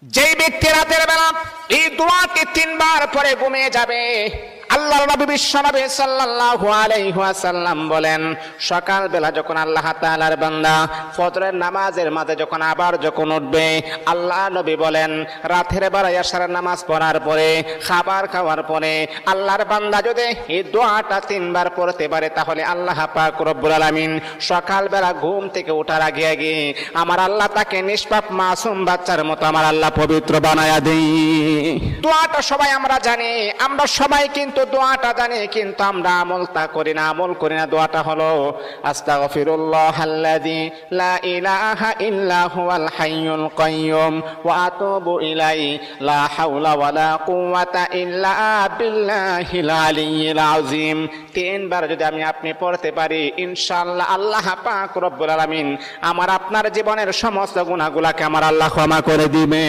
যেই ব্যক্তি রাতের বেলা এই দোয়াকে 3 বার পরে ঘুমিয়ে যাবে, আল্লাহর নবী বিশ্বনবী সাল্লাল্লাহু আলাইহি ওয়াসাল্লাম বলেন, সকাল বেলা যখন আল্লাহ তাআলার বান্দা ফজরের নামাজের মাঝে যখন উঠবে, আল্লাহ নবী বলেন রাতের বেলা এশার নামাজ পড়ার পরে, খাবার খাওয়ার পরে আল্লাহর বান্দা যদি এই দোয়াটা 3 বার পড়তে পারে, তাহলে আল্লাহ পাক রব্বুল আলামিন সকাল বেলা ঘুম থেকে ওঠার আগে আগে আমার আল্লাহ তাকে নিষ্পাপ মাসুম বাচ্চার মতো আমার আল্লাহ পবিত্র বানায়া দেই। দোয়াটা সবাই আমরা জানি, আমরা সবাই কিন্তু দোয়াটা জানি, কিন্তু আমরা আমলটা করি না। দোয়াটা হলো আস্তাগফিরুল্লাহাল্লাযী লা ইলাহা ইল্লা হুয়াল হাইয়ুল কাইয়্যুম ওয়া আতুবু ইলাইহি লা হাওলা ওয়ালা কুওয়াতা ইল্লা বিল্লাহিল আলিয়্যিল আযীম। 3 বার যদি আপনি পড়তে পারি, ইনশাআল্লাহ আল্লাহ পাক রব্বুল আলামিন আমার আপনার জীবনের সমস্ত গুনাহগুলোকে আমার আল্লাহ ক্ষমা করে দিবে।